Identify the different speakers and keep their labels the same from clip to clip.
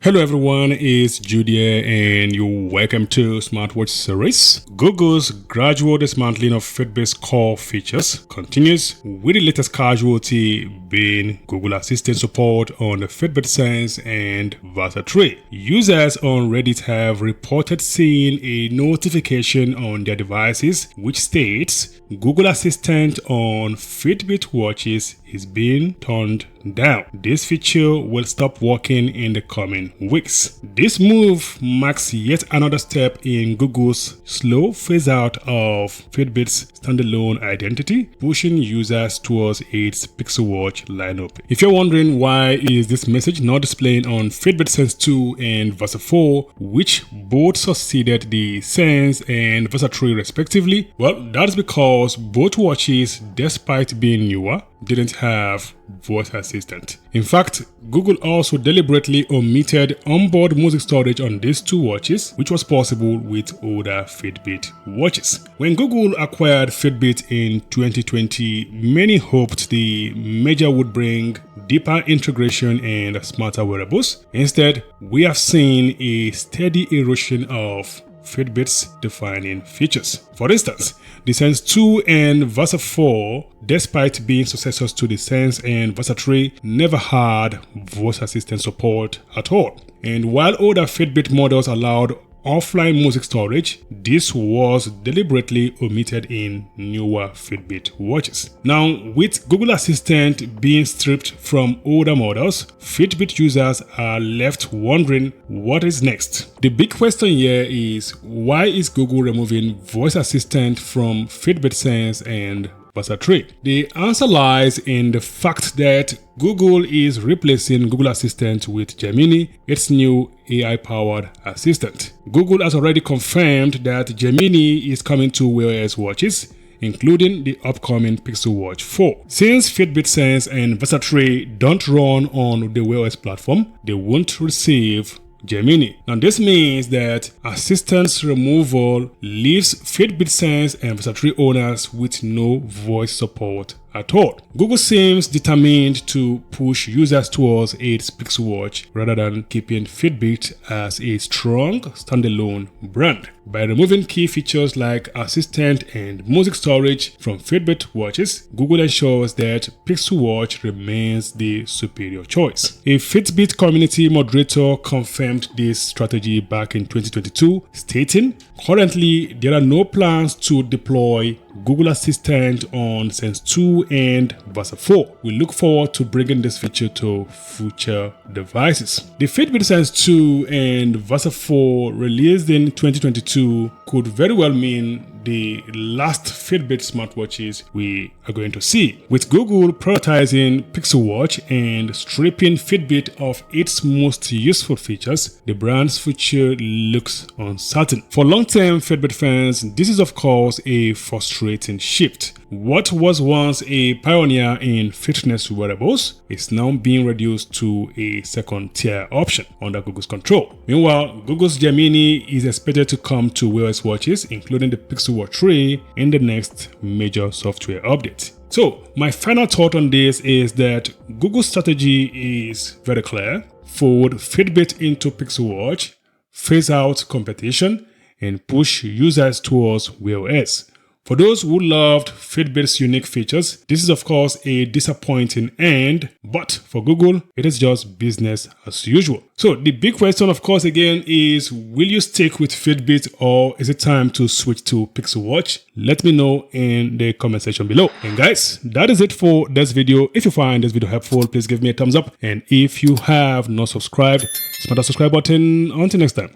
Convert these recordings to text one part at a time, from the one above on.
Speaker 1: Hello everyone, it's Judia and you're welcome to Smartwatch series. Google's gradual dismantling of Fitbit's core features continues, with the latest casualty being Google Assistant support on the Fitbit Sense and Versa 3. Users on Reddit have reported seeing a notification on their devices which states Google Assistant on Fitbit watches is being turned down. This feature will stop working in the coming weeks. This move marks yet another step in Google's slow phase out of Fitbit's standalone identity, pushing users towards its Pixel Watch lineup. If you're wondering why is this message not displaying on Fitbit Sense 2 and Versa 4, which both succeeded the Sense and Versa 3 respectively, well, that's because both watches, despite being newer, didn't have voice assistant. In fact, Google also deliberately omitted onboard music storage on these two watches, which was possible with older Fitbit watches. When Google acquired Fitbit in 2020, many hoped the merger would bring deeper integration and smarter wearables. Instead, we have seen a steady erosion of Fitbit's defining features. For instance, the Sense 2 and Versa 4, despite being successors to the Sense and Versa 3, never had voice assistant support at all. And while older Fitbit models allowed offline music storage, this was deliberately omitted in newer Fitbit watches. Now, with Google Assistant being stripped from older models, Fitbit users are left wondering what is next. The big question here is, why is Google removing voice assistant from Fitbit Sense and Versa 3? The answer lies in the fact that Google is replacing Google Assistant with Gemini, its new AI-powered assistant. Google has already confirmed that Gemini is coming to Wear OS watches, including the upcoming Pixel Watch 4. Since Fitbit Sense and Versa 3 don't run on the Wear OS platform, they won't receive Gemini. Now this means that assistance removal leaves Fitbit Sense and Versa 3 owners with no voice support at all. Google seems determined to push users towards its Pixel Watch rather than keeping Fitbit as a strong standalone brand. By removing key features like assistant and music storage from Fitbit watches, Google ensures that Pixel Watch remains the superior choice. A Fitbit community moderator confirmed this strategy back in 2022, stating, "Currently, there are no plans to deploy Google Assistant on Sense 2 and Versa 4. We look forward to bringing this feature to future devices." The Fitbit Sense 2 and Versa 4, released in 2022, could very well mean the last Fitbit smartwatches we are going to see. With Google prioritizing Pixel Watch and stripping Fitbit of its most useful features, the brand's future looks uncertain. For long-term Fitbit fans, this is of course a frustrating shift. What was once a pioneer in fitness wearables is now being reduced to a second-tier option under Google's control. Meanwhile, Google's Gemini is expected to come to Wear OS watches, including the Pixel Watch 3, in the next major software update. So, my final thought on this is that Google's strategy is very clear: fold Fitbit into Pixel Watch, phase out competition, and push users towards Wear OS. For those who loved Fitbit's unique features, this is of course a disappointing end, but for Google, it is just business as usual. So the big question of course again is, will you stick with Fitbit or is it time to switch to Pixel Watch? Let me know in the comment section below. And guys, that is it for this video. If you find this video helpful, please give me a thumbs up. And if you have not subscribed, smash that subscribe button. Until next time,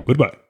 Speaker 1: goodbye.